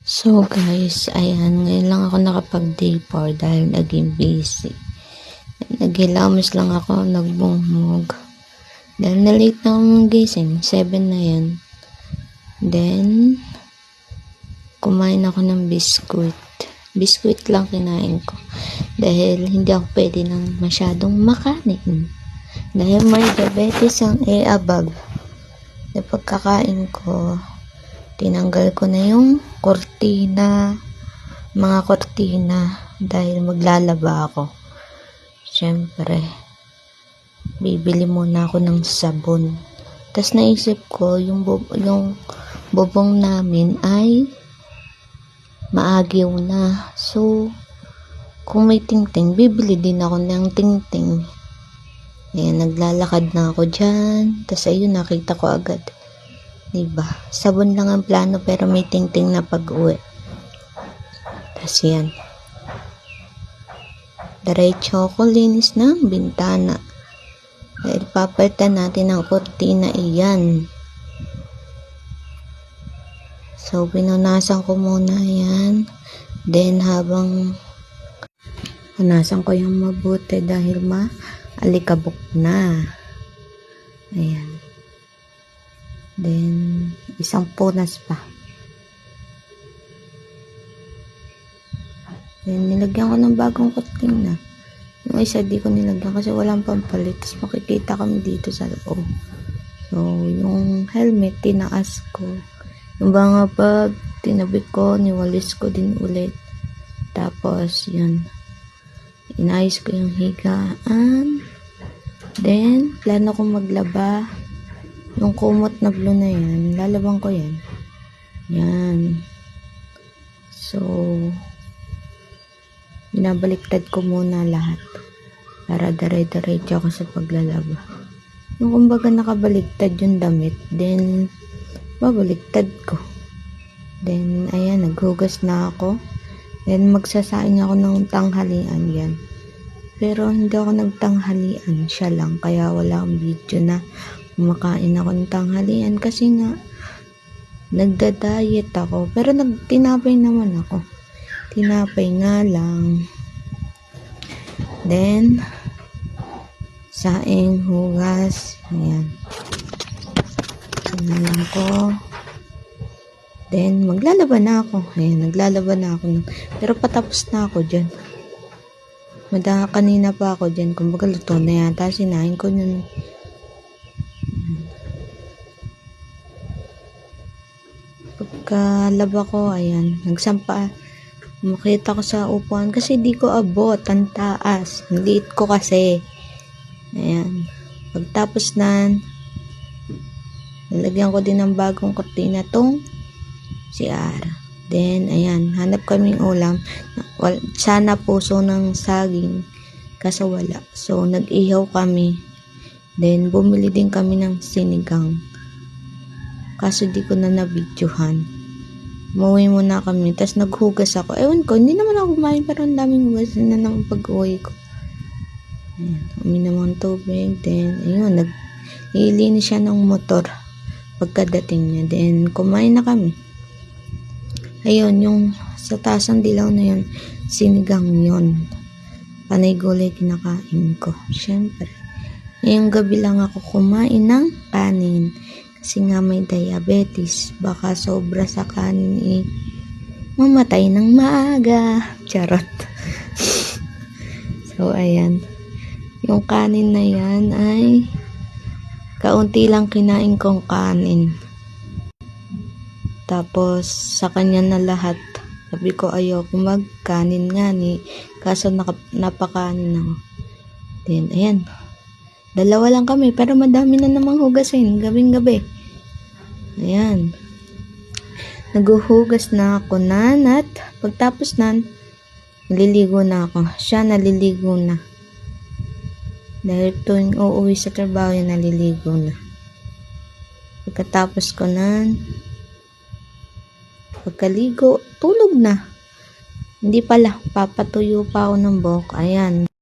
So guys, ayan, ngayon lang ako nakapag day 4 dahil naging busy. Naghilamos lang ako, nagbungmog. Dahil na-late na akong gising, 7 na yan. Then, kumain ako ng biskuit. Biskuit lang kinain ko. Dahil hindi ako pwede ng masyadong makanin. Dahil may diabetes ang above. Na pagkakain ko, tinanggal ko na yung mga kortina dahil maglalaba ako. Siyempre, bibili muna ako ng sabon. Tapos naisip ko, yung bubong namin ay maagiw na. So, kung may tingting, bibili din ako ng tingting. Ayan, naglalakad na ako dyan. Tapos ayun, nakita ko agad. Diba? Sabon lang ang plano pero may tingting na pag-uwi. Tapos yan. Diretso ko linis ng bintana. Dahil papalitan natin ang kortina iyan. So, pinunasan ko muna yan. Then, habang punasan ko yung mabuti dahil alikabok na. Ayan. Then, isang punas pa. Then, nilagyan ko ng bagong kortina. Yung isa di ko nilagyan kasi walang pampalit. Tapos makikita kami dito sa loob. So, yung helmet, tinaas ko. Yung mga bag, tinabi ko, niwalis ko din ulit. Tapos, yun. Inayos ko yung higaan. Then, plano kong maglaba. Yung kumot na blue na yan, lalabang ko yan. Yan. So, binabaliktad ko muna lahat. Para dire-diretso ako sa paglalaba. Yung kumbaga nakabaliktad yung damit, then, babaliktad ko. Then, ayan, naghugas na ako. Then, magsasaing ako ng tanghalian yan. Pero, hindi ako nagtanghalian. Siya lang. Kaya, wala akong video na kumakain ako ng tanghalian. Kasi nga, nagda-diet ako. Pero, tinapay naman ako. Tinapay nga lang. Then, saing, hugas. Ayan. Sinalang ko. Then, maglalaba na ako. Ayan, naglalaba na ako. Pero patapos na ako dyan. Kanina pa ako dyan. Kumbaga luto na yata. Sinahin ko yun. Pagkalaba ko, ayan. Nagsampa. Makita ko sa upuan. Kasi di ko abot. Ang taas. Ang liit ko kasi. Ayan. Pagtapos na, nalagyan ko din ng bagong kortina tong CR. Then, ayan, hanap kaming ulam. Sana puso ng saging. Kaso wala. So, nag-ihaw kami. Then, bumili din kami ng sinigang. Kaso di ko na nabidyohan. Umuwi muna kami. Tapos, naghugas ako. Ewan ko, hindi naman ako kumain. Pero ang daming hugas na ng pag-uwi ko. Ayan, uminom ng tubig. Then, ayun, nag-iilinis siya ng motor. Pagkadating niya. Then, kumain na kami. Ayun, yung sa tasang dilaw na yun, sinigang yun. Panay gulay kinakain ko. Siyempre. Ngayong gabi lang ako kumain ng kanin. Kasi nga may diabetes. Baka sobra sa kanin mamatay ng maaga. Charot. So, ayan. Yung kanin na yan ay kaunti lang kinain kong kanin. Tapos, sa kanya na lahat. Sabi ko, ayoko magkanin nga ni. Kaso, napakanin ako. Then, ayan. Dalawa lang kami. Pero madami na namang hugasin. Gabing-gabi. Ayan. Naghuhugas na ako at pagtapos naliligo na ako. Siya naliligo na. Dahil tuwing uuwi sa trabaho, yan naliligo na. Pagkatapos ko pagkaligo, tulog na. Hindi pala, papatuyo pa ako ng buhok. Ayan.